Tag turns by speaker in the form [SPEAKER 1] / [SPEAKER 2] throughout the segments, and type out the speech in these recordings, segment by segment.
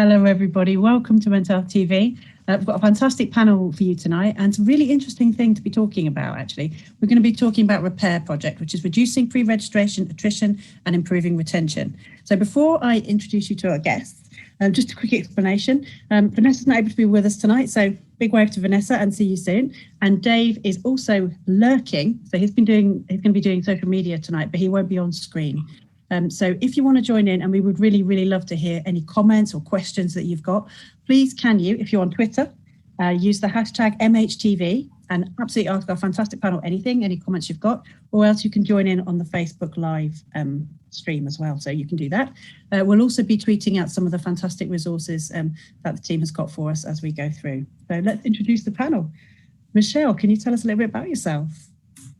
[SPEAKER 1] Hello, everybody. Welcome to Mental Health TV. We've got a fantastic panel for you tonight and some really interesting thing to be talking about, actually. We're going to be talking about RePAIR project, which is reducing pre-registration, attrition and improving retention. So before I introduce you to our guests, just a quick explanation. Vanessa's not able to be with us tonight, so big wave to Vanessa and see you soon. And Dave is also lurking, so he's going to be doing social media tonight, but he won't be on screen. So if you want to join in, and we would really, really love to hear any comments or questions that you've got, please can you, if you're on Twitter, use the hashtag MHTV and absolutely ask our fantastic panel any comments you've got, or else you can join in on the Facebook Live stream as well. So you can do that. We'll also be tweeting out some of the fantastic resources that the team has got for us as we go through. So let's introduce the panel. Michelle, can you tell us a little bit about yourself?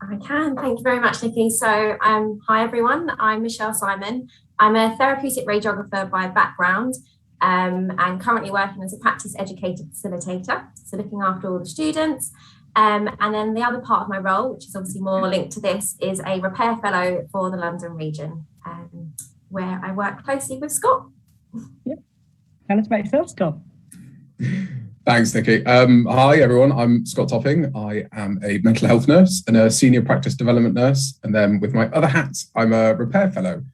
[SPEAKER 2] I can. Thank you very much, Nikki. So hi, everyone. I'm Michelle Simon. I'm a therapeutic radiographer by background and currently working as a Practice Educator Facilitator, so looking after all the students. And then the other part of my role, which is obviously more linked to this, is a RePAIR Fellow for the London region, where I work closely with Scott.
[SPEAKER 1] Yep. Tell us about yourself, Scott.
[SPEAKER 3] Thanks, Nikki. Hi, everyone. I'm Scott Topping. I am a mental health nurse and a senior practice development nurse. And then with my other hat, I'm a RePAIR Fellow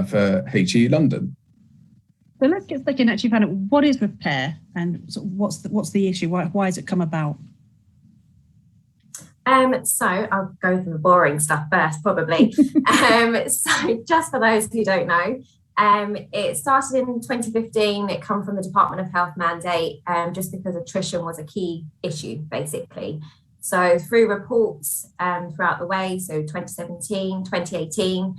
[SPEAKER 3] for HE London.
[SPEAKER 1] So let's get stuck in, actually find out what is RePAIR and sort of what's the issue? Why has it come about?
[SPEAKER 2] So I'll go through the boring stuff first, probably. So just for those who don't know, it started in 2015. It come from the Department of Health mandate, just because attrition was a key issue, basically. So through reports throughout the way, so 2017, 2018,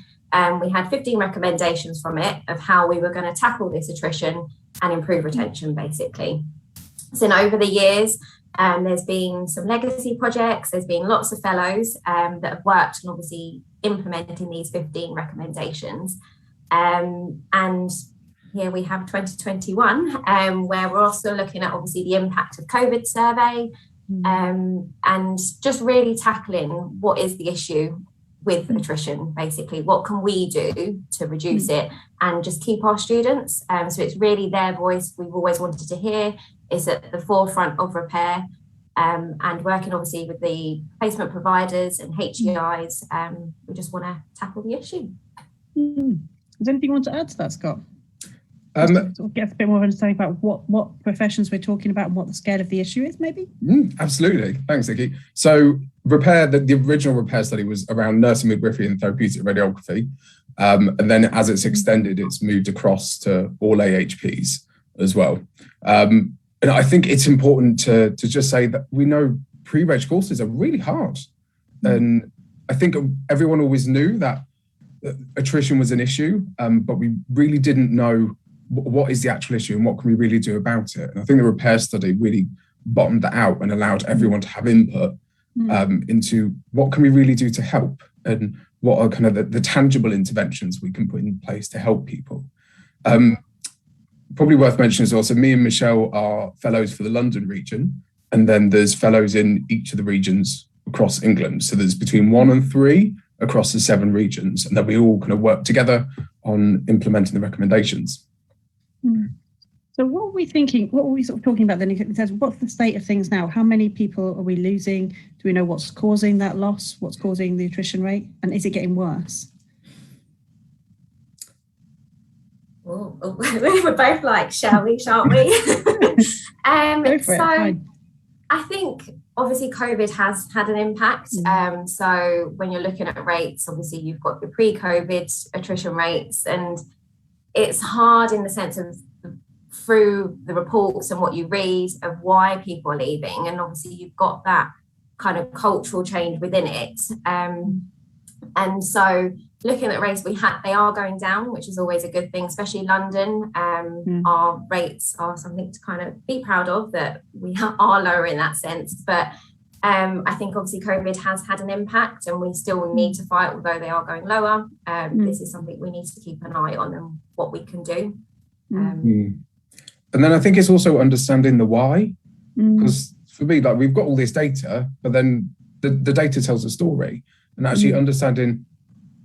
[SPEAKER 2] we had 15 recommendations from it of how we were going to tackle this attrition and improve retention, basically. So over the years, there's been some legacy projects, there's been lots of fellows that have worked on obviously implementing these 15 recommendations. And here we have 2021, where we're also looking at obviously the impact of COVID survey, and just really tackling what is the issue with attrition, basically. What can we do to reduce it and just keep our students? So it's really their voice we've always wanted to hear, is at the forefront of RePAIR, and working obviously with the placement providers and HEIs. We just want to tackle the issue.
[SPEAKER 1] Is there anything you want to add to that, Scott? Sort of get a bit more of an understanding about what professions we're talking about and what the scale of the issue is, maybe?
[SPEAKER 3] Absolutely. Thanks, Nikki. So RePAIR, the original RePAIR study was around nursing midwifery and therapeutic radiography. And then as it's extended, it's moved across to all AHPs as well. And I think it's important to just say that we know pre-reg courses are really hard. And I think everyone always knew that attrition was an issue, but we really didn't know what is the actual issue and what can we really do about it. And I think the RePAIR study really bottomed that out and allowed everyone to have input into what can we really do to help and what are kind of the tangible interventions we can put in place to help people. Probably worth mentioning as well, so me and Michelle are fellows for the London region, and then there's fellows in each of the regions across England. So there's between 1 and 3 across the 7 regions, and that we all kind of work together on implementing the recommendations.
[SPEAKER 1] So what are we thinking? What are we sort of talking about then? In terms of what's the state of things now? How many people are we losing? Do we know what's causing that loss? What's causing the attrition rate? And is it getting worse?
[SPEAKER 2] Oh, we're both like, shall we, shan't we? I think obviously COVID has had an impact. So when you're looking at rates, obviously you've got your pre-COVID attrition rates, and it's hard in the sense of through the reports and what you read of why people are leaving. And obviously you've got that kind of cultural change within it. And so looking at rates, they are going down, which is always a good thing, especially London. Our rates are something to kind of be proud of, that we are lower in that sense. But I think obviously COVID has had an impact, and we still need to fight, although they are going lower. This is something we need to keep an eye on and what we can do.
[SPEAKER 3] And then I think it's also understanding the why, because for me, like, we've got all this data, but then the data tells a story, and actually understanding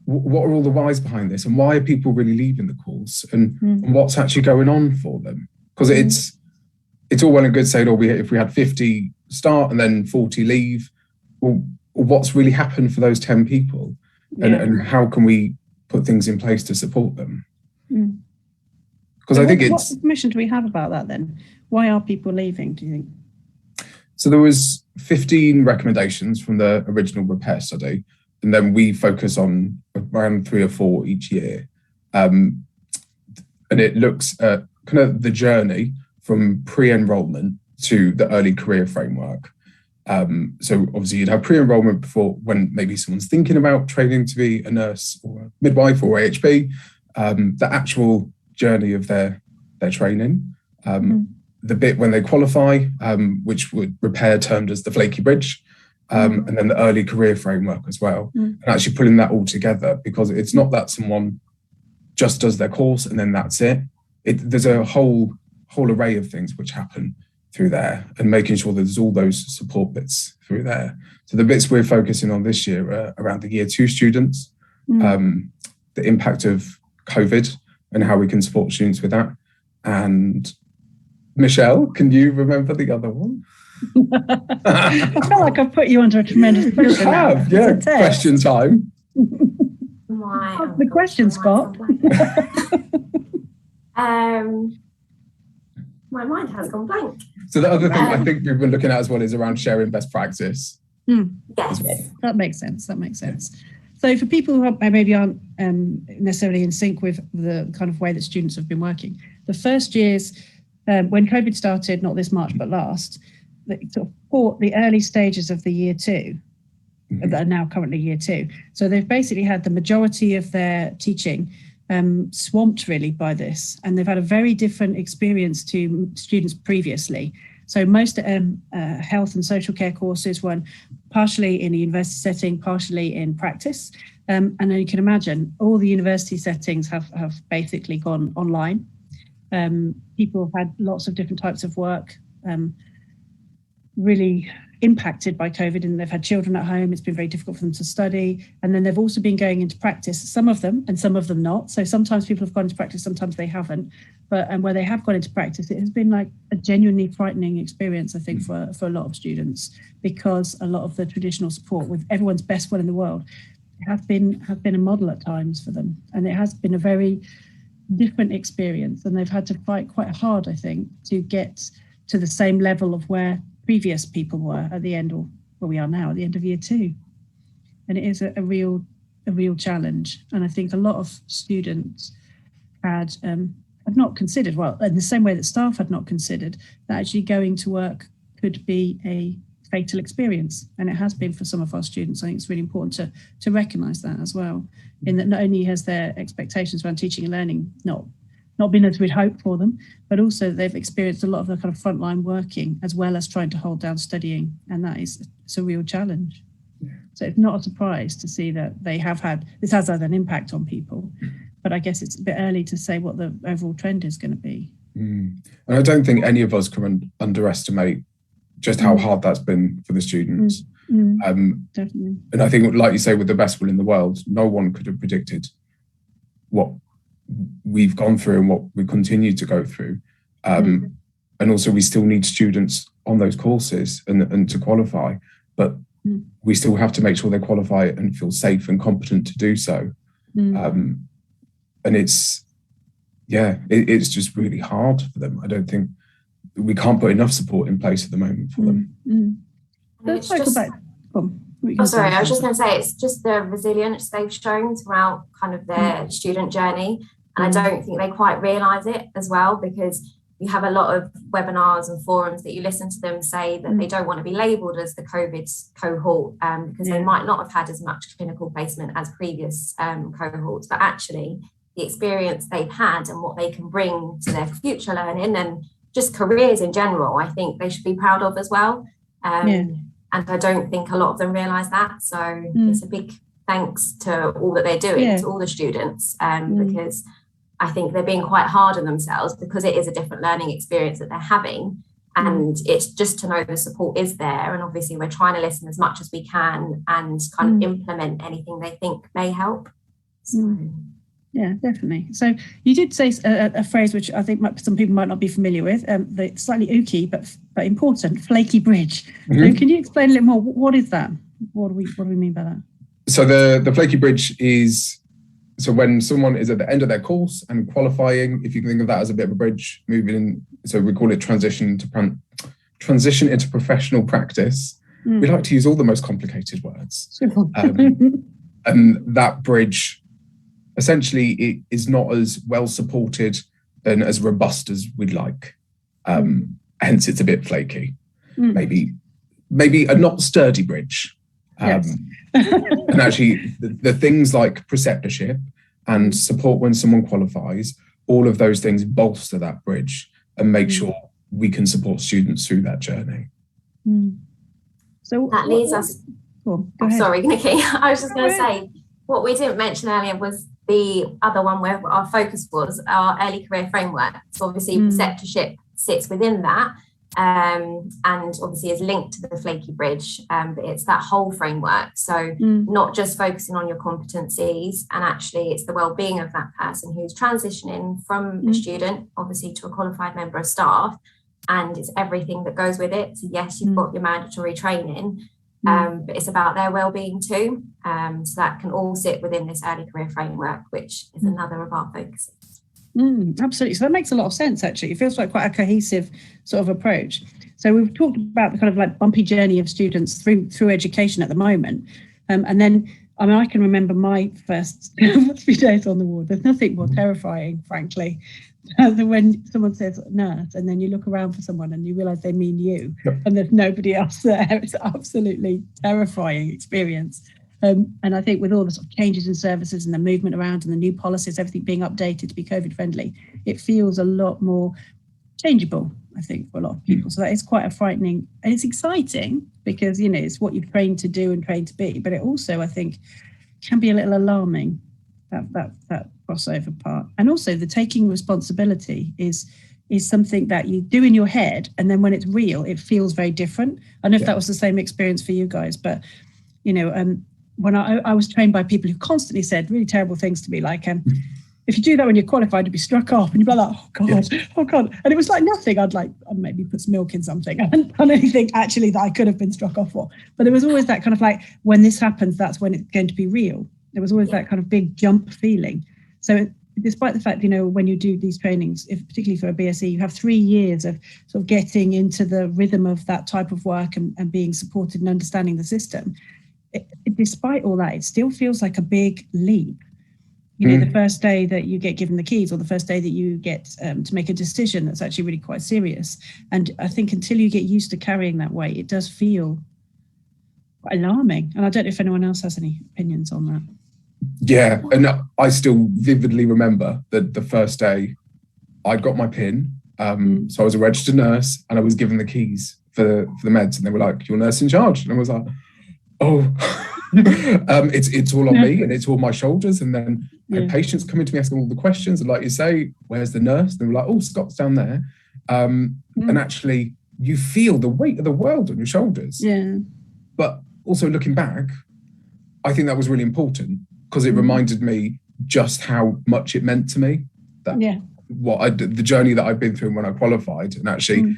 [SPEAKER 3] what are all the whys behind this, and why are people really leaving the course, and what's actually going on for them. Because it's all well and good saying, if we had 50 start and then 40 leave, well, what's really happened for those 10 people? And how can we put things in place to support them? Because I think
[SPEAKER 1] what information do we have about that then? Why are people leaving, do you think?
[SPEAKER 3] So there was 15 recommendations from the original RePAIR study, and then we focus on around 3 or 4 each year. And it looks at kind of the journey from pre-enrollment to the early career framework. So obviously you'd have pre-enrollment before, when maybe someone's thinking about training to be a nurse or a midwife or AHP, the actual journey of their training. The bit when they qualify, which would RePAIR termed as the flaky bridge, and then the early career framework as well. And actually pulling that all together, because it's not that someone just does their course and then that's it. There's a whole array of things which happen through there, and making sure that there's all those support bits through there. So the bits we're focusing on this year are around the year 2 students, the impact of COVID and how we can support students with that. And Michelle, can you remember the other one?
[SPEAKER 1] I feel like I've put you under a tremendous pressure.
[SPEAKER 3] You have, yeah. Question time.
[SPEAKER 1] The question spot.
[SPEAKER 2] My mind has gone blank.
[SPEAKER 3] So the other thing I think we've been looking at as well is around sharing best practice.
[SPEAKER 2] Yes.
[SPEAKER 3] Well.
[SPEAKER 1] That makes sense. So for people who maybe aren't necessarily in sync with the kind of way that students have been working, the first years, when COVID started, not this March, but last, they sort of fought the early stages of the year 2, that are now currently year 2. So they've basically had the majority of their teaching swamped really by this, and they've had a very different experience to students previously. So most health and social care courses were partially in a university setting, partially in practice. And then you can imagine all the university settings have basically gone online. People have had lots of different types of work, really impacted by COVID, and they've had children at home. It's been very difficult for them to study. And then they've also been going into practice, some of them and some of them not. So sometimes people have gone into practice, sometimes they haven't. But where they have gone into practice, it has been like a genuinely frightening experience, I think, for a lot of students, because a lot of the traditional support, with everyone's best will in the world, have been a model at times for them. And it has been a very different experience, and they've had to fight quite hard, I think, to get to the same level of where previous people were at the end, or where we are now at the end of year 2. And it is a real challenge. And I think a lot of students had not considered, well, in the same way that staff had not considered, that actually going to work could be a fatal experience. And it has been for some of our students. I think it's really important to recognise that as well, in that not only has their expectations around teaching and learning not been as we'd hoped for them, but also they've experienced a lot of the kind of frontline working as well as trying to hold down studying. And it's a real challenge. Yeah. So it's not a surprise to see that this has had an impact on people, but I guess it's a bit early to say what the overall trend is going to be.
[SPEAKER 3] And I don't think any of us can underestimate just how hard that's been for the students.
[SPEAKER 1] Definitely.
[SPEAKER 3] And I think, like you say, with the best will in the world, no one could have predicted what we've gone through and what we continue to go through. And also we still need students on those courses and to qualify, but we still have to make sure they qualify and feel safe and competent to do so. And it's just really hard for them. I don't think we can't put enough support in place at the moment for them.
[SPEAKER 1] Let's talk about.
[SPEAKER 2] Sorry, I was just going to say, it's just the resilience they've shown throughout kind of their student journey. And I don't think they quite realise it as well, because you have a lot of webinars and forums that you listen to them say that they don't want to be labelled as the COVID cohort, because they might not have had as much clinical placement as previous cohorts. But actually, the experience they've had and what they can bring to their future learning and just careers in general, I think they should be proud of as well. And I don't think a lot of them realise that. So it's a big thanks to all that they're doing, to all the students, because I think they're being quite hard on themselves, because it is a different learning experience that they're having. And it's just to know the support is there. And obviously we're trying to listen as much as we can and kind of implement anything they think may help. So.
[SPEAKER 1] Yeah, definitely. So you did say a phrase which I think some people might not be familiar with, the slightly ooky but important, flaky bridge.
[SPEAKER 3] Mm-hmm.
[SPEAKER 1] So can you explain a little more? What is that? What do we mean by that?
[SPEAKER 3] So the flaky bridge is, so when someone is at the end of their course and qualifying, if you can think of that as a bit of a bridge, moving in, so we call it transition into professional practice. We like to use all the most complicated words. And that bridge, essentially, it is not as well supported and as robust as we'd like. Hence, it's a bit flaky. Maybe a not sturdy bridge.
[SPEAKER 1] Yes.
[SPEAKER 3] And actually, the things like preceptorship and support when someone qualifies, all of those things bolster that bridge and make sure we can support students through that journey.
[SPEAKER 2] So that leads us. Sorry, Nikki. I was just going to say, what we didn't mention earlier was the other one where our focus was our early career framework. So obviously preceptorship sits within that, and obviously is linked to the flaky bridge, but it's that whole framework. So not just focusing on your competencies, and actually it's the well-being of that person who's transitioning from a student obviously to a qualified member of staff, and it's everything that goes with it. So yes, you've got your mandatory training, but it's about their well-being too. So that can all sit within this early career framework, which is another of our focuses.
[SPEAKER 1] Absolutely. So that makes a lot of sense, actually. It feels like quite a cohesive sort of approach. So we've talked about the kind of like bumpy journey of students through education at the moment. And then, I mean, I can remember my first few days on the ward. There's nothing more terrifying, frankly, than when someone says nurse and then you look around for someone and you realise they mean you and there's nobody else there. It's an absolutely terrifying experience. And I think with all the sort of changes in services and the movement around and the new policies, everything being updated to be COVID friendly, it feels a lot more changeable, I think, for a lot of people. So that is quite a frightening, and it's exciting because, you know, it's what you've trained to do and trained to be. But it also, I think, can be a little alarming, that crossover part. And also the taking responsibility is something that you do in your head. And then when it's real, it feels very different. I don't know if that was the same experience for you guys, but, you know, when I was trained by people who constantly said really terrible things to me, like, if you do that when you're qualified, you'd be struck off, and you'd be like, oh God. And it was like nothing. I'd maybe put some milk in something. I hadn't done anything actually that I could have been struck off for. But there was always that kind of like, when this happens, that's when it's going to be real. There was always that kind of big jump feeling. So despite the fact, you know, when you do these trainings, particularly for a BSc, you have 3 years of sort of getting into the rhythm of that type of work and being supported and understanding the system. Despite all that, it still feels like a big leap. You know, the first day that you get given the keys, or the first day that you get to make a decision that's actually really quite serious. And I think until you get used to carrying that weight, it does feel quite alarming. And I don't know if anyone else has any opinions on that.
[SPEAKER 3] Yeah, and I still vividly remember that the first day I got my PIN. So I was a registered nurse and I was given the keys for the meds, and they were like, "You're nurse in charge." And I was like, oh, it's all on me and it's all my shoulders. And then I had patients coming to me asking all the questions, and like you say, where's the nurse? And they were like, oh, Scott's down there. And actually you feel the weight of the world on your shoulders. But also looking back, I think that was really important because it reminded me just how much it meant to me, that the journey that I've been through when I qualified. And actually,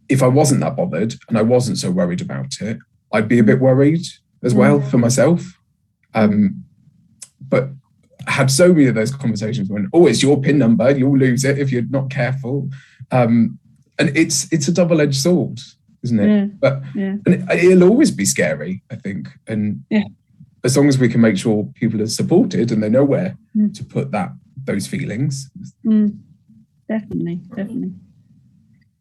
[SPEAKER 3] if I wasn't that bothered and I wasn't so worried about it, I'd be a bit worried as well for myself. But I had so many of those conversations when, oh, it's your PIN number, you'll lose it if you're not careful. And it's a double-edged sword, isn't it? But and it'll always be scary, I think. And as long as we can make sure people are supported and they know where to put those feelings.
[SPEAKER 1] Definitely.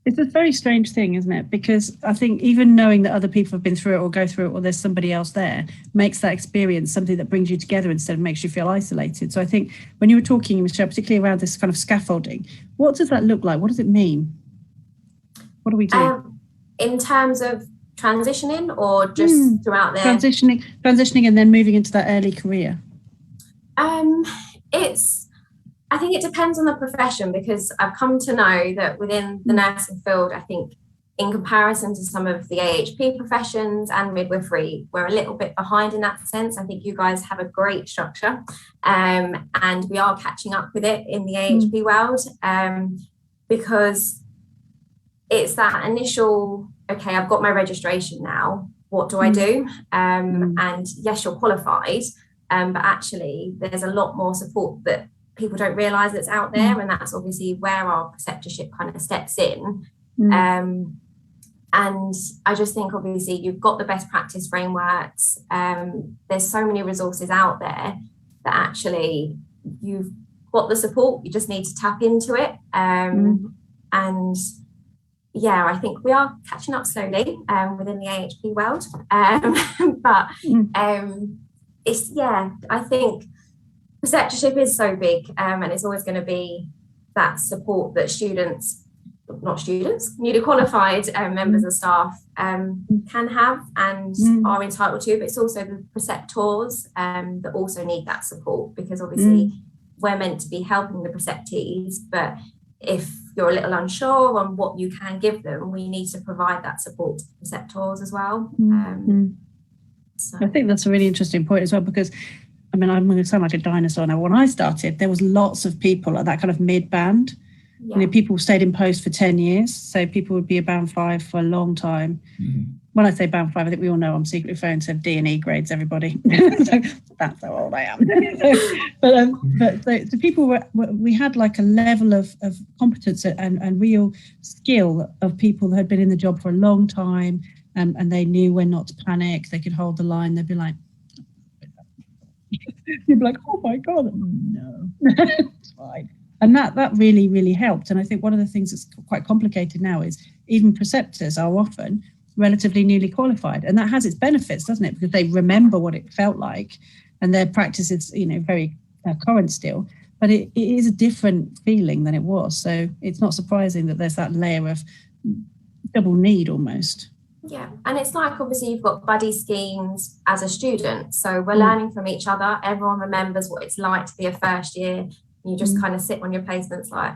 [SPEAKER 1] It's a very strange thing, isn't it? Because I think even knowing that other people have been through it or go through it, or there's somebody else there, makes that experience something that brings you together instead of makes you feel isolated. So I think when you were talking, Michelle, particularly around this kind of scaffolding, what does that look like? What does it mean? What do we do?
[SPEAKER 2] In terms of transitioning, or just throughout their
[SPEAKER 1] transitioning and then moving into that early career?
[SPEAKER 2] I think it depends on the profession, because I've come to know that within the nursing field, I think in comparison to some of the AHP professions and midwifery, we're a little bit behind in that sense. I think you guys have a great structure, and we are catching up with it in the AHP world, because it's that initial, okay, I've got my registration now, what do I do? And yes, you're qualified, but actually there's a lot more support that people don't realise that's out there, and that's obviously where our preceptorship kind of steps in. And I just think obviously you've got the best practice frameworks. There's so many resources out there that actually you've got the support, you just need to tap into it. And yeah, I think we are catching up slowly within the AHP world. But it's, yeah, I think preceptorship is so big, and it's always going to be that support that newly qualified members of staff can have and are entitled to, but it's also the preceptors that also need that support, because obviously we're meant to be helping the preceptees, but if you're a little unsure on what you can give them, we need to provide that support to preceptors as well. So.
[SPEAKER 1] I think that's a really interesting point as well, because I mean, I'm going to sound like a dinosaur now. When I started, there was lots of people at that kind of mid-band. Yeah. You know, people stayed in post for 10 years. So people would be a band 5 for a long time. When I say band 5, I think we all know I'm secretly referring to D and E grades, everybody. So that's how old I am. But the people we had like a level of competence and real skill of people that had been in the job for a long time, and they knew when not to panic. They could hold the line. They'd be like, you'd be like, oh my God, no, it's fine. And that really, really helped. And I think one of the things that's quite complicated now is even preceptors are often relatively newly qualified. And that has its benefits, doesn't it? Because they remember what it felt like and their practice is, you know, very current still. But it is a different feeling than it was. So it's not surprising that there's that layer of double need almost.
[SPEAKER 2] Yeah, and it's like obviously you've got buddy schemes as a student. So we're learning from each other. Everyone remembers what it's like to be a first year. You just kind of sit on your placements like,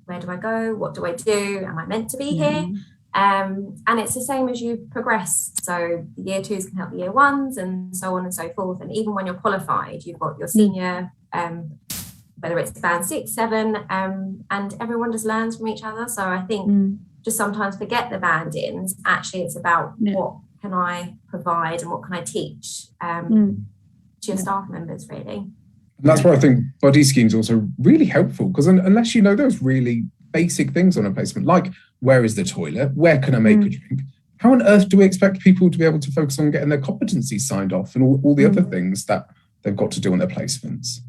[SPEAKER 2] where do I go? What do I do? Am I meant to be here? And it's the same as you progress. So the year 2s can help the year 1s and so on and so forth. And even when you're qualified, you've got your senior, whether it's band 6, 7, and everyone just learns from each other. So I think just sometimes forget the band-ins. Actually, it's about what can I provide and what can I teach to your staff members, really.
[SPEAKER 3] And that's why I think buddy schemes are also really helpful, because unless you know those really basic things on a placement, like where is the toilet, where can I make a drink, how on earth do we expect people to be able to focus on getting their competencies signed off and all the other things that they've got to do on their placements?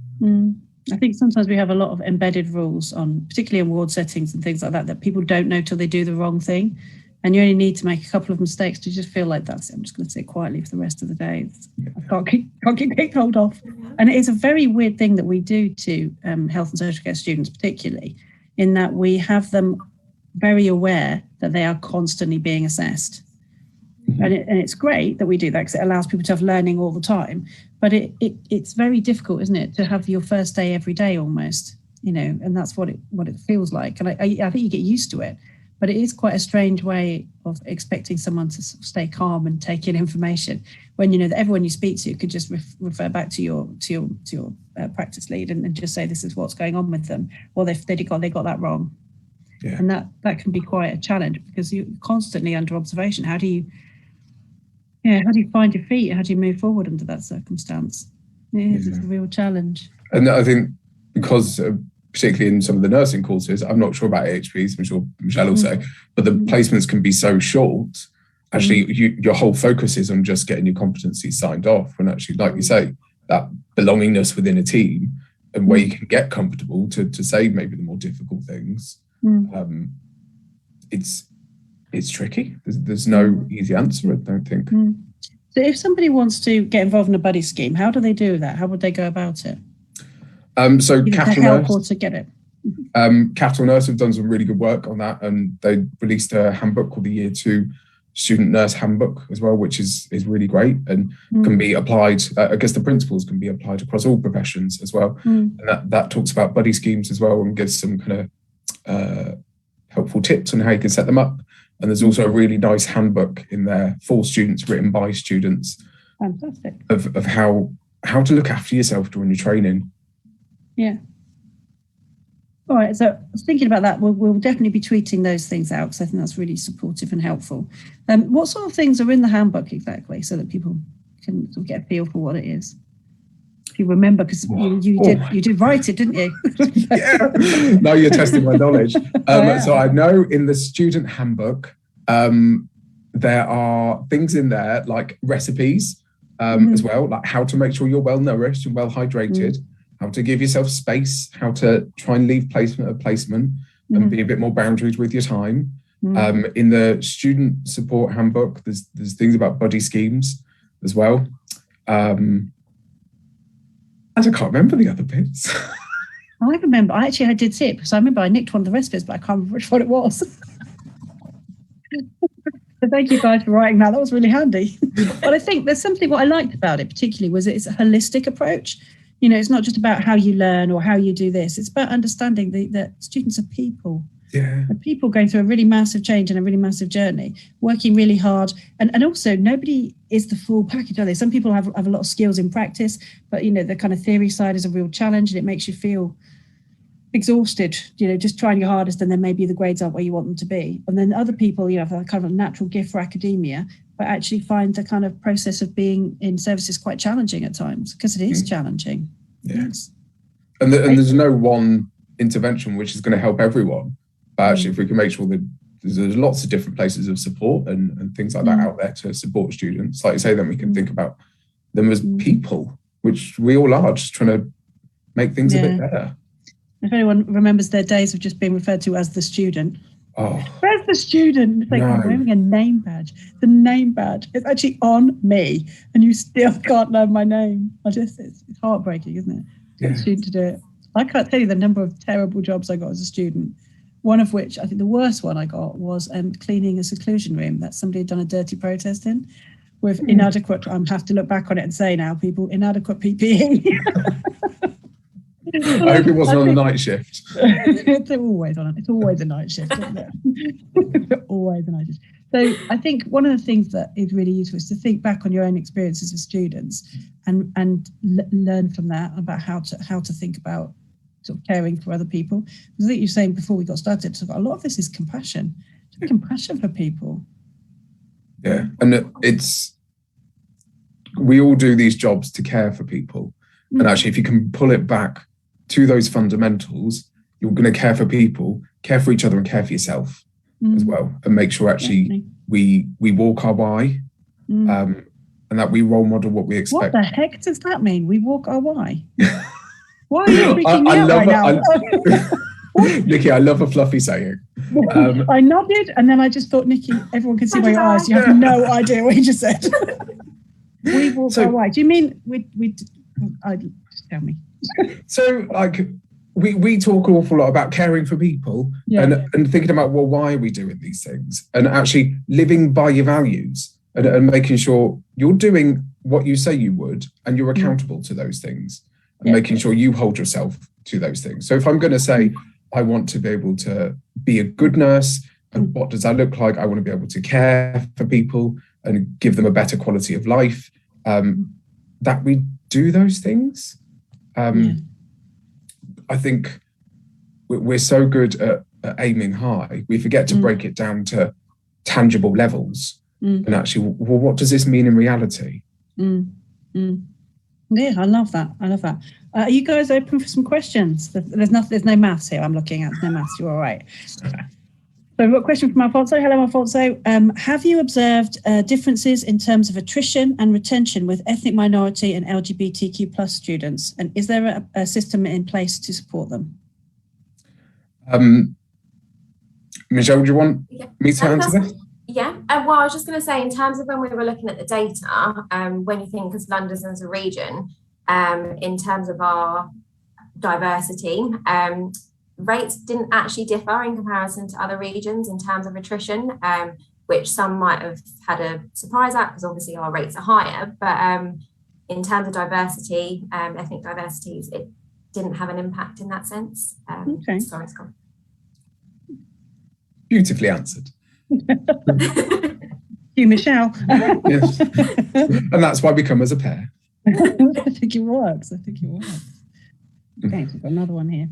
[SPEAKER 1] I think sometimes we have a lot of embedded rules on, particularly in ward settings and things like that people don't know till they do the wrong thing. And you only need to make a couple of mistakes to just feel like that's it. I'm just going to sit quietly for the rest of the day. I can't keep getting told off. And it is a very weird thing that we do to health and social care students, particularly, in that we have them very aware that they are constantly being assessed. And it's great that we do that because it allows people to have learning all the time. But it's very difficult, isn't it, to have your first day every day almost, you know, and that's what it feels like. And I think you get used to it. But it is quite a strange way of expecting someone to stay calm and take in information when you know that everyone you speak to could just refer back to your practice lead and just say this is what's going on with them, or they got that wrong. Yeah. And that can be quite a challenge because you're constantly under observation. How do you find your feet? How do you move forward under that circumstance? It's a real challenge.
[SPEAKER 3] And I think because particularly in some of the nursing courses, I'm not sure about AHPs, I'm sure Michelle will say, but the placements can be so short. Actually, your whole focus is on just getting your competencies signed off. And actually, like you say, that belongingness within a team and where you can get comfortable to say maybe the more difficult things. It's tricky. There's no easy answer, I don't think.
[SPEAKER 1] So if somebody wants to get involved in a buddy scheme, how do they do that? How would they go about it?
[SPEAKER 3] So Capital
[SPEAKER 1] Nurse, or to get it.
[SPEAKER 3] Capital Nurse have done some really good work on that, and they released a handbook called the Year 2 Student Nurse Handbook as well, which is really great and can be applied. I guess the principles can be applied across all professions as well. And that talks about buddy schemes as well and gives some kind of helpful tips on how you can set them up. And there's also a really nice handbook in there for students, written by students.
[SPEAKER 1] Fantastic.
[SPEAKER 3] Of how to look after yourself during your training.
[SPEAKER 1] Yeah. All right, so I was thinking about that. We'll definitely be tweeting those things out, because I think that's really supportive and helpful. What sort of things are in the handbook exactly, so that people can sort of get a feel for what it is? If you remember, because you did write it, didn't you?
[SPEAKER 3] Yeah. Now you're testing my knowledge. So I know in the student handbook, there are things in there like recipes as well, like how to make sure you're well nourished and well hydrated. How to give yourself space, how to try and leave placement and be a bit more boundaries with your time. In the student support handbook, there's things about buddy schemes as well. And I can't remember the other bits.
[SPEAKER 1] I remember, I did see it, because I remember I nicked one of the recipes, but I can't remember which one it was. So thank you guys for writing that. That was really handy. But I think there's something, what I liked about it particularly was it's a holistic approach. You know, it's not just about how you learn or how you do this. It's about understanding that students are people.
[SPEAKER 3] Yeah.
[SPEAKER 1] And people going through a really massive change and a really massive journey, working really hard. And also, nobody is the full package, are they? Some people have a lot of skills in practice, but, you know, the kind of theory side is a real challenge, and it makes you feel exhausted, you know, just trying your hardest, and then maybe the grades aren't where you want them to be. And then other people, you know, have a kind of a natural gift for academia, but actually find the kind of process of being in services quite challenging at times, because it is challenging.
[SPEAKER 3] Yeah. Yes. And there's no one intervention which is going to help everyone. But actually, if we can make sure that there's lots of different places of support and things like that out there to support students, like you say, then we can think about them as people, which we all are, just trying to make things a bit better.
[SPEAKER 1] If anyone remembers their days of just being referred to as the student.
[SPEAKER 3] Oh,
[SPEAKER 1] where's the student? It's like, I'm wearing a name badge. The name badge is actually on me, and you still can't learn my name. It's heartbreaking, isn't it? For a student to do it. I can't tell you the number of terrible jobs I got as a student. One of which, I think the worst one I got was cleaning a seclusion room that somebody had done a dirty protest in, with inadequate, I have to look back on it and say now, people, inadequate PPE.
[SPEAKER 3] I hope it wasn't on the night shift.
[SPEAKER 1] It's always a night shift, isn't it? Always a night shift. So I think one of the things that is really useful is to think back on your own experiences as students and learn from that about how to think about sort of caring for other people. Because I think you're saying before we got started, so a lot of this is compassion. Compassion for people.
[SPEAKER 3] Yeah, and we all do these jobs to care for people. And actually, if you can pull it back to those fundamentals, you're going to care for people, care for each other, and care for yourself as well, and make sure actually we walk our why, and that we role model what we expect.
[SPEAKER 1] What the heck does that mean? We walk our why? Why are you freaking me out right now?
[SPEAKER 3] Nicky, I love a fluffy saying.
[SPEAKER 1] I nodded, and then I just thought, Nicky, everyone can see by your eyes. You have no idea what you just said. We walk our why. Do you mean we? Just tell me.
[SPEAKER 3] So, like, we talk an awful lot about caring for people and thinking about, well, why are we doing these things? And actually living by your values and making sure you're doing what you say you would, and you're accountable to those things, and making sure you hold yourself to those things. So if I'm going to say, I want to be able to be a good nurse, and what does that look like? I want to be able to care for people and give them a better quality of life, that we do those things. I think we're so good at aiming high, we forget to break it down to tangible levels and actually, well, what does this mean in reality?
[SPEAKER 1] Yeah, I love that. Are you guys open for some questions? There's no maths here. I'm looking at no maths. You're all right. So we've got a question from Alfonso. Hello, Alfonso. Have you observed differences in terms of attrition and retention with ethnic minority and LGBTQ plus students? And is there a system in place to support them?
[SPEAKER 3] Michelle, do you want me to answer this?
[SPEAKER 2] Yeah, well, I was just going to say, in terms of when we were looking at the data, when you think of London as a region, in terms of our diversity, rates didn't actually differ in comparison to other regions in terms of attrition, which some might have had a surprise at, because obviously our rates are higher. But in terms of diversity, ethnic diversities, it didn't have an impact in that sense.
[SPEAKER 1] Okay.
[SPEAKER 2] Sorry, Scott.
[SPEAKER 3] Beautifully answered.
[SPEAKER 1] You, Michelle.
[SPEAKER 3] Yes. And that's why we come as a pair.
[SPEAKER 1] I think it works. Okay, so we've got another one here.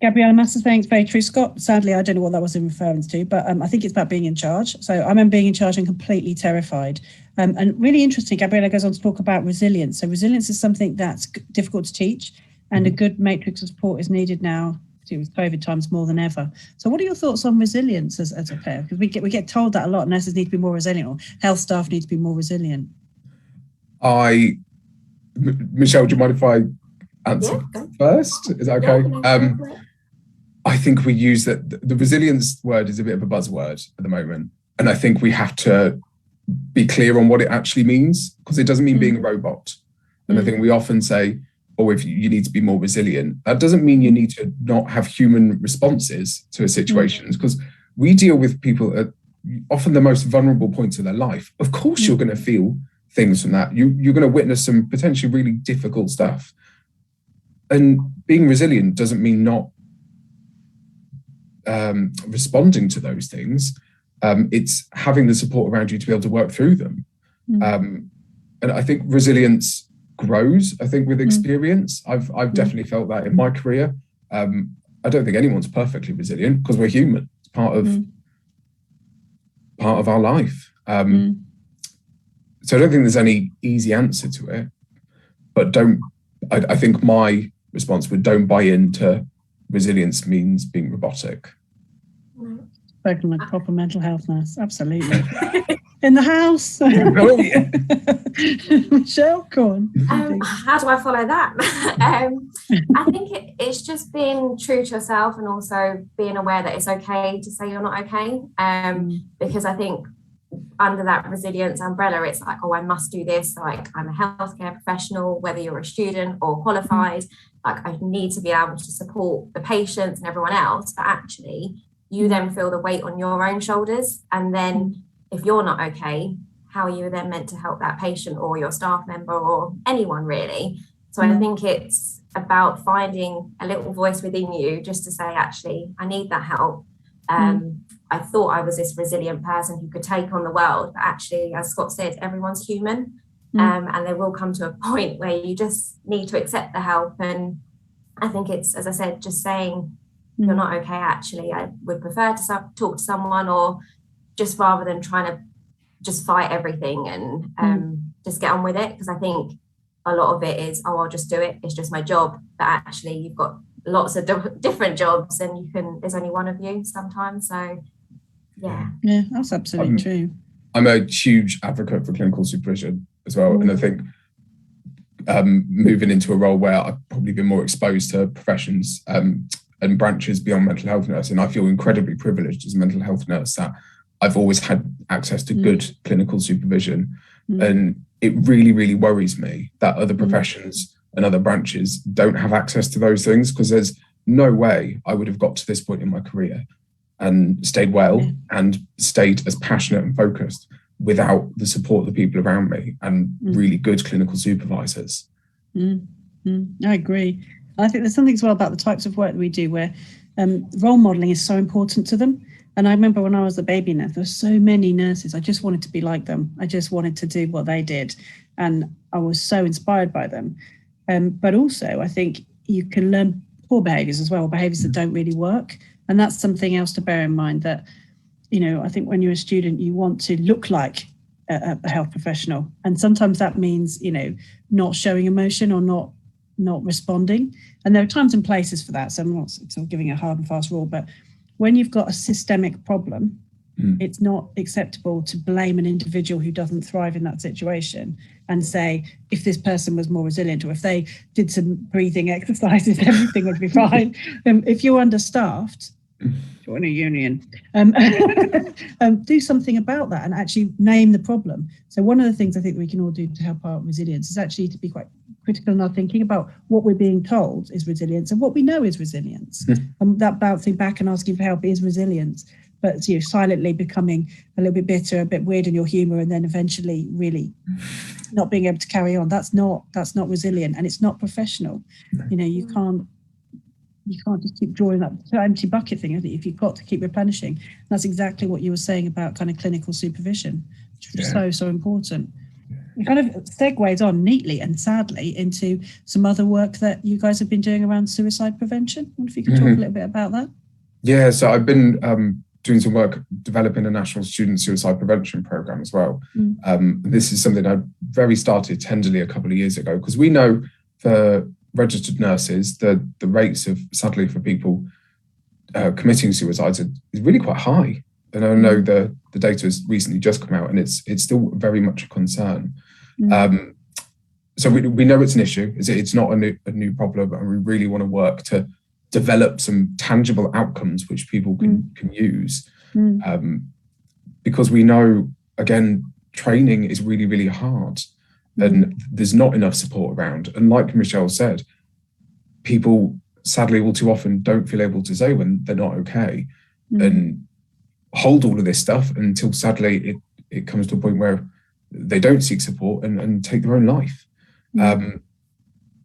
[SPEAKER 1] Gabriella Massa saying it's very true. Scott, sadly, I don't know what that was in reference to, but I think it's about being in charge. So I remember being in charge and completely terrified. And really interesting, Gabriella goes on to talk about resilience. So resilience is something that's difficult to teach, and a good matrix of support is needed now, with COVID times more than ever. So what are your thoughts on resilience as a pair? Because we get told that a lot, nurses need to be more resilient, or health staff need to be more resilient.
[SPEAKER 3] Michelle, do you mind if I answer first? Is that okay? I think we use that. The resilience word is a bit of a buzzword at the moment. And I think we have to be clear on what it actually means, because it doesn't mean being a robot. And I think we often say, oh, if you need to be more resilient, that doesn't mean you need to not have human responses to a situation, because we deal with people at often the most vulnerable points of their life. Of course, you're going to feel things from that. You're going to witness some potentially really difficult stuff. And being resilient doesn't mean not responding to those things. It's having the support around you to be able to work through them. And I think resilience grows, I think, with experience. I've definitely felt that in my career. I don't think anyone's perfectly resilient, because we're human. It's part of our life. So I don't think there's any easy answer to it. But I think my response would, don't buy into resilience means being robotic.
[SPEAKER 1] Spoken like proper mental health nurse, absolutely. In the house.
[SPEAKER 3] Oh, yeah.
[SPEAKER 1] Michelle, go on.
[SPEAKER 2] How do I follow that? I think it's just being true to yourself, and also being aware that it's okay to say you're not okay. Because I think under that resilience umbrella, it's like, oh, I must do this. Like, I'm a healthcare professional, whether you're a student or qualified, like I need to be able to support the patients and everyone else. But actually, you then feel the weight on your own shoulders. And then if you're not okay, how are you then meant to help that patient or your staff member or anyone really? So I think it's about finding a little voice within you just to say, actually, I need that help. I thought I was this resilient person who could take on the world, but actually, as Scott said, everyone's human. And there will come to a point where you just need to accept the help. And I think it's, as I said, just saying, you're not okay, actually. I would prefer to talk to someone, or just rather than trying to just fight everything and just get on with it. Because I think a lot of it is, oh, I'll just do it. It's just my job. But actually, you've got lots of different jobs, and there's only one of you sometimes. So, yeah.
[SPEAKER 1] Yeah, that's absolutely true.
[SPEAKER 3] I'm a huge advocate for clinical supervision as well. And I think moving into a role where I've probably been more exposed to professions and branches beyond mental health nursing, I feel incredibly privileged as a mental health nurse that I've always had access to good clinical supervision. And it really, really worries me that other professions and other branches don't have access to those things, because there's no way I would have got to this point in my career and stayed well and stayed as passionate and focused without the support of the people around me and really good clinical supervisors.
[SPEAKER 1] I agree. I think there's something as well about the types of work that we do where role modelling is so important to them. And I remember when I was a baby nurse, there were so many nurses. I just wanted to be like them. I just wanted to do what they did. And I was so inspired by them. But also, I think you can learn poor behaviours as well, behaviours that don't really work. And that's something else to bear in mind, that, I think when you're a student, you want to look like a health professional. And sometimes that means, not showing emotion or not responding. And there are times and places for that. So I'm not sort of giving a hard and fast rule, but when you've got a systemic problem, it's not acceptable to blame an individual who doesn't thrive in that situation and say, if this person was more resilient, or if they did some breathing exercises, everything would be fine. If you're understaffed, join a union, do something about that and actually name the problem. So one of the things I think we can all do to help our resilience is actually to be quite critical in our thinking about what we're being told is resilience and what we know is resilience. That bouncing back and asking for help is resilience, but silently becoming a little bit bitter, a bit weird in your humour, and then eventually really not being able to carry on. That's not resilient, and it's not professional. You can't you can't just keep drawing that empty bucket thing, isn't it? If you've got to keep replenishing. And that's exactly what you were saying about kind of clinical supervision, which is so important. It kind of segues on neatly and sadly into some other work that you guys have been doing around suicide prevention. I wonder if you could talk a little bit about that.
[SPEAKER 3] Yeah, so I've been doing some work developing a national student suicide prevention program as well. This is something I very started tenderly a couple of years ago, because we know for registered nurses, the rates of, sadly, for people committing suicides is really quite high. And I know the data has recently just come out, and it's still very much a concern. So we know it's an issue. It's not a new problem, and we really want to work to develop some tangible outcomes which people can use. Because we know, again, training is really, really hard, and there's not enough support around. And like Michelle said, people sadly all too often don't feel able to say when they're not okay, and hold all of this stuff until sadly it comes to a point where they don't seek support and take their own life.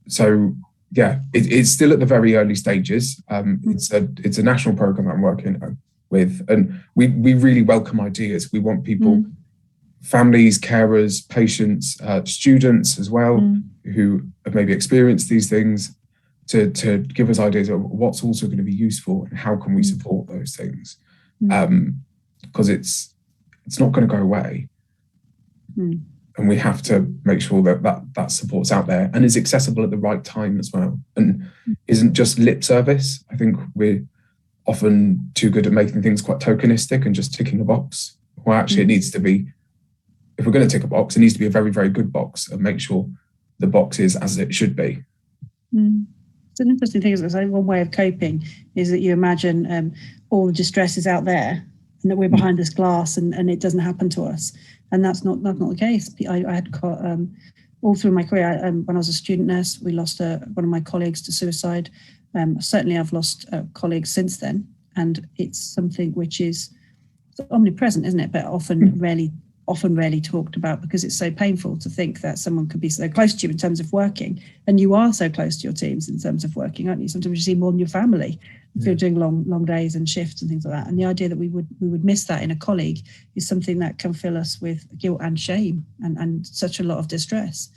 [SPEAKER 3] So yeah, it's still at the very early stages. It's a national program that I'm working with, and we really welcome ideas. We want people, families, carers, patients, students as well, who have maybe experienced these things, to give us ideas of what's also going to be useful and how can we support those things. Because it's not going to go away, and we have to make sure that support's out there and is accessible at the right time as well, and isn't just lip service. I think we're often too good at making things quite tokenistic and just ticking a box. Well, actually, it needs to be, if we're going to tick a box, it needs to be a very, very good box, and make sure the box is as it should be.
[SPEAKER 1] It's an interesting thing, isn't it? One way of coping is that you imagine all the distress is out there, and that we're behind this glass, and it doesn't happen to us. And that's not the case. I had all through my career, when I was a student nurse, we lost one of my colleagues to suicide. Certainly I've lost colleagues since then, and it's something which is omnipresent, isn't it? But often rarely talked about, because it's so painful to think that someone could be so close to you in terms of working, and you are so close to your teams in terms of working, aren't you? Sometimes you see more than your family if you're doing long days and shifts and things like that. And the idea that we would miss that in a colleague is something that can fill us with guilt and shame and such a lot of distress.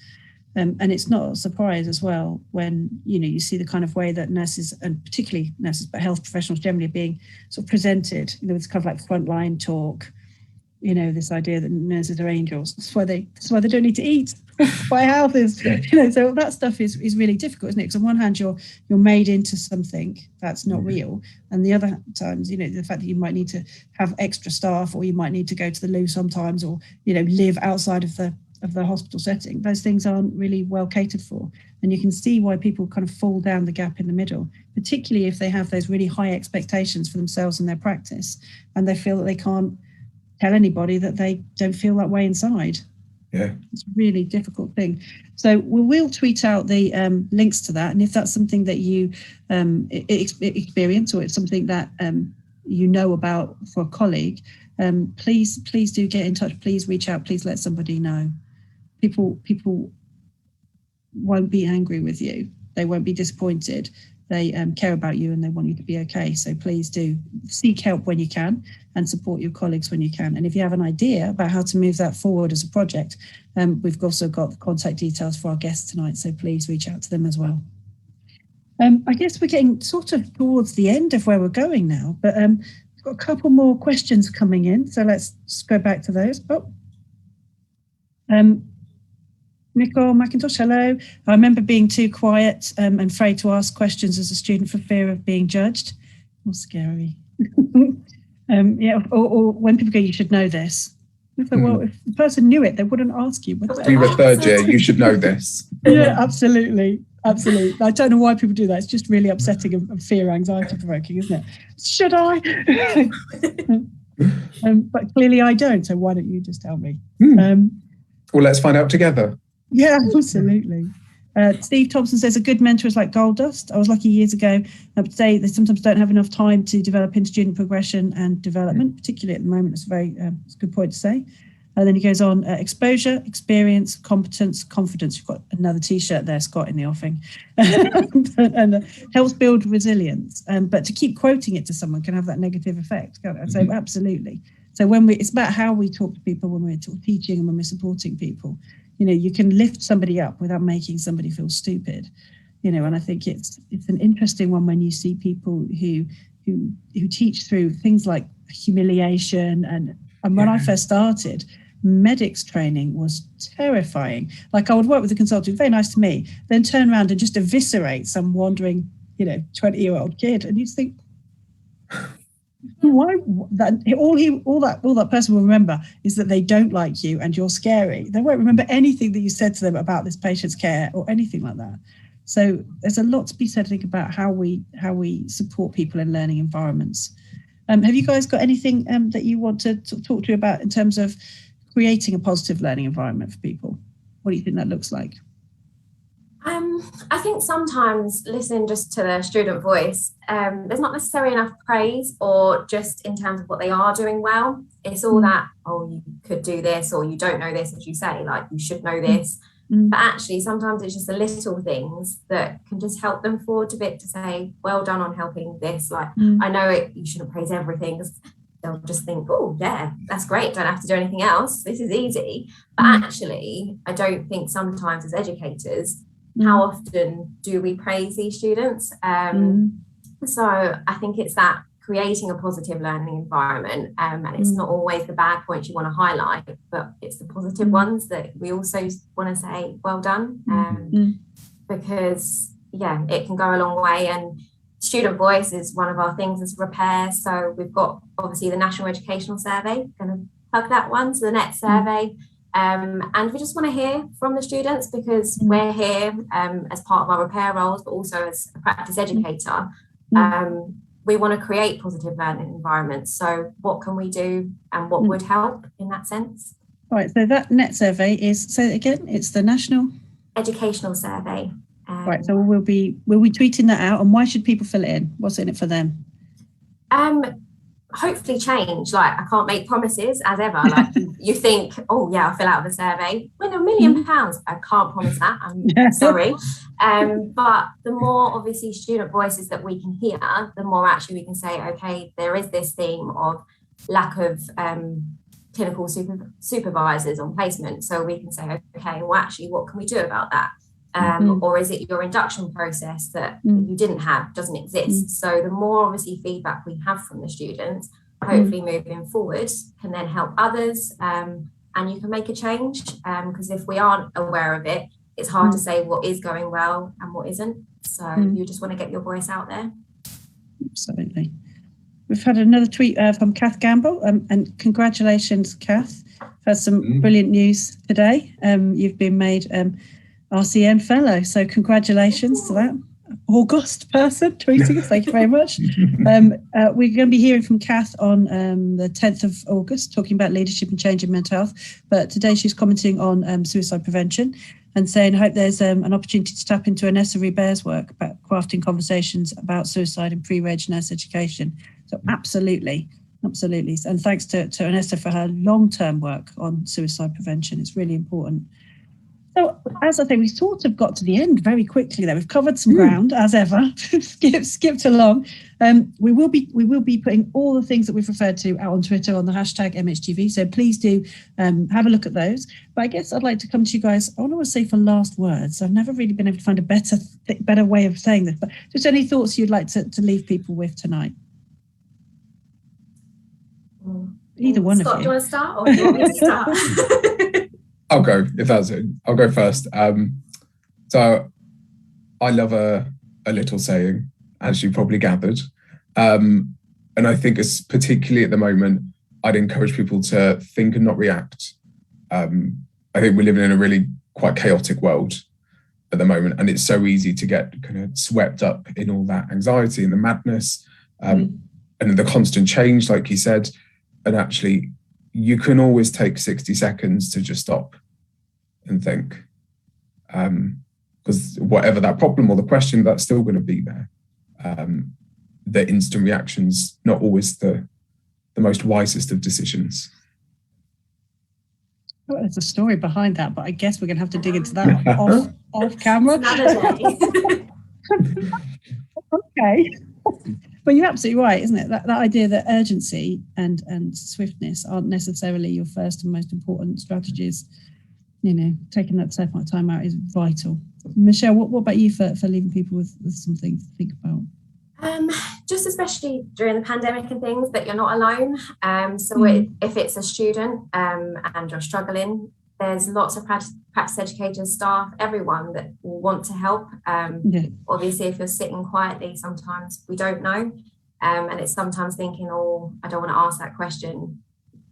[SPEAKER 1] And it's not a surprise as well when you see the kind of way that nurses, and particularly nurses, but health professionals generally, are being sort of presented. It's kind of like frontline talk. This idea that nurses are angels. That's why they don't need to eat. Buy houses. So that stuff is really difficult, isn't it? Because on one hand, you're made into something that's not real, and the other times, the fact that you might need to have extra staff, or you might need to go to the loo sometimes, or live outside of the hospital setting. Those things aren't really well catered for, and you can see why people kind of fall down the gap in the middle, particularly if they have those really high expectations for themselves and their practice, and they feel that they can't tell anybody that they don't feel that way inside.
[SPEAKER 3] Yeah,
[SPEAKER 1] it's a really difficult thing. So we'll tweet out the links to that, and if that's something that you experience, or it's something that you know about for a colleague, please do get in touch. Please reach out. Please let somebody know. People won't be angry with you. They won't be disappointed. They care about you, and they want you to be okay. So please do seek help when you can, and support your colleagues when you can. And if you have an idea about how to move that forward as a project, we've also got the contact details for our guests tonight. So please reach out to them as well. I guess we're getting sort of towards the end of where we're going now, but we've got a couple more questions coming in. So let's just go back to those. Nicole McIntosh, hello. I remember being too quiet and afraid to ask questions as a student for fear of being judged. How scary. Or when people go, you should know this. Well, if the person knew it, they wouldn't ask you.
[SPEAKER 3] You're a third year, you should know this.
[SPEAKER 1] Yeah, absolutely. I don't know why people do that. It's just really upsetting and fear, anxiety provoking, isn't it? Should I? But clearly I don't. So why don't you just tell me?
[SPEAKER 3] Well, let's find out together.
[SPEAKER 1] Yeah, absolutely. Steve Thompson says a good mentor is like gold dust. I was lucky years ago, but today they sometimes don't have enough time to develop into student progression and development, particularly at the moment. It's a good point to say. And then he goes on, exposure, experience, competence, confidence. You've got another T-shirt there, Scott, in the offing. and helps build resilience. But to keep quoting it to someone can have that negative effect. So absolutely. So it's about how we talk to people when we're teaching and when we're supporting people. You can lift somebody up without making somebody feel stupid. And I think it's an interesting one when you see people who teach through things like humiliation. And when I first started, medics training was terrifying. Like, I would work with a consultant, very nice to me, then turn around and just eviscerate some wandering, 20-year-old kid. And you just think, why? All that person will remember is that they don't like you and you're scary. They won't remember anything that you said to them about this patient's care or anything like that. So there's a lot to be said, I think, about how we support people in learning environments. Have you guys got anything that you want to talk to about in terms of creating a positive learning environment for people? What do you think that looks like?
[SPEAKER 2] I think sometimes listening just to the student voice, there's not necessarily enough praise or just in terms of what they are doing well. It's all that, oh, you could do this, or you don't know this, as you say, like you should know this. But actually, sometimes it's just the little things that can just help them forward a bit to say, well done on helping this. Like, I know you shouldn't praise everything, because they'll just think, oh, yeah, that's great. Don't have to do anything else. This is easy. But actually, I don't think sometimes as educators, how often do we praise these students? So I think it's that creating a positive learning environment, and it's not always the bad points you want to highlight, but it's the positive ones that we also want to say well done, because it can go a long way. And student voice is one of our things as RePAIR. So we've got obviously the National Educational Survey, going to plug that one, so the NET survey, and we just want to hear from the students, because we're here as part of our RePAIR roles, but also as a practice educator. We want to create positive learning environments. So what can we do, and what would help in that sense?
[SPEAKER 1] All right, so that NET survey is, so again, it's the National
[SPEAKER 2] Educational Survey.
[SPEAKER 1] Right, so we'll be tweeting that out. And why should people fill it in? What's in it for them?
[SPEAKER 2] Hopefully change. Like, I can't make promises as ever. Like you think, oh yeah, I'll fill out the survey. Win £1 million. I can't promise that. I'm sorry. But the more obviously student voices that we can hear, the more actually we can say, okay, there is this theme of lack of clinical supervisors on placement. So we can say, okay, well, actually, what can we do about that? Or is it your induction process that you didn't have, doesn't exist? So the more obviously feedback we have from the students, hopefully moving forward, can then help others, and you can make a change, because if we aren't aware of it, it's hard to say what is going well and what isn't. So you just want to get your voice out there.
[SPEAKER 1] Absolutely. We've had another tweet from Kath Gamble, and congratulations, Kath. Had some brilliant news today. You've been made RCN fellow, so congratulations to that august person tweeting us. Thank you very much. We're going to be hearing from Kath on the 10th of August, talking about leadership and change in mental health, but today she's commenting on suicide prevention and saying, I hope there's an opportunity to tap into Anessa RePAIR's work about crafting conversations about suicide in pre-reg nurse education. So absolutely, and thanks to Anessa for her long-term work on suicide prevention. It's really important. So, as I think, we sort of got to the end very quickly there. We've covered some ground, as ever, skipped along. We will be putting all the things that we've referred to out on Twitter on the hashtag MHTV, so please do have a look at those. But I guess I'd like to come to you guys, I want to say for last words. I've never really been able to find a better way of saying this, but just any thoughts you'd like to leave people with tonight? Either one
[SPEAKER 2] Scott,
[SPEAKER 1] of you.
[SPEAKER 2] Do you want to start, or do you want me to start?
[SPEAKER 3] I'll go, if that's it. I'll go first. So I love a little saying, as you probably gathered. And I think it's particularly at the moment, I'd encourage people to think and not react. I think we're living in a really quite chaotic world at the moment, and it's so easy to get kind of swept up in all that anxiety and the madness, and the constant change, like you said. And actually, you can always take 60 seconds to just stop and think, because whatever that problem or the question, that's still going to be there. The instant reaction's not always the most wisest of decisions.
[SPEAKER 1] Well, there's a story behind that, but I guess we're going to have to dig into that off camera.
[SPEAKER 2] Another day.
[SPEAKER 1] Okay. But you're absolutely right, isn't it? That idea that urgency and swiftness aren't necessarily your first and most important strategies. You know, taking that time out is vital. Michelle, what about you for leaving people with some things to think about?
[SPEAKER 2] Just especially during the pandemic and things, that you're not alone. If it's a student and you're struggling, there's lots of practice educators, staff, everyone that will want to help. Obviously, if you're sitting quietly, sometimes we don't know. And it's sometimes thinking, oh, I don't want to ask that question.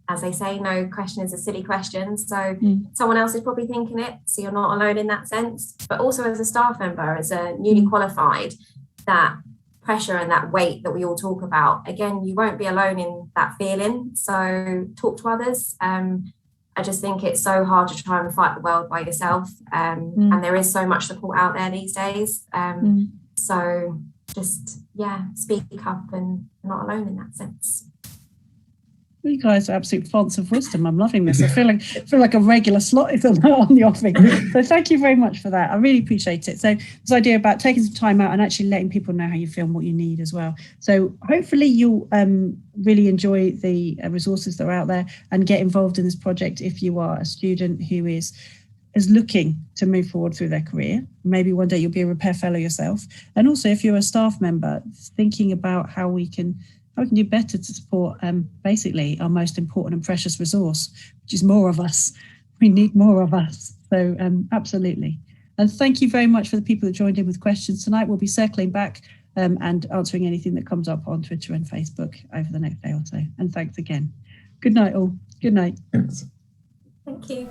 [SPEAKER 2] As they say, no question is a silly question. So someone else is probably thinking it. So you're not alone in that sense. But also as a staff member, as a newly qualified, that pressure and that weight that we all talk about, again, you won't be alone in that feeling. So talk to others. I just think it's so hard to try and fight the world by yourself. And there is so much support out there these days. So just, speak up and not alone in that sense.
[SPEAKER 1] You guys are absolute fonts of wisdom. I'm loving this. I feel like a regular slot is on the offing. So thank you very much for that. I really appreciate it. So this idea about taking some time out and actually letting people know how you feel and what you need as well. So hopefully you'll really enjoy the resources that are out there and get involved in this project if you are a student who is looking to move forward through their career. Maybe one day you'll be a repair fellow yourself. And also if you're a staff member, thinking about how we can do better to support basically our most important and precious resource, which is more of us. We need more of us. So absolutely. And thank you very much for the people that joined in with questions tonight. We'll be circling back and answering anything that comes up on Twitter and Facebook over the next day or so. And thanks again. Good night all. Good night.
[SPEAKER 3] Thanks.
[SPEAKER 2] Thank you.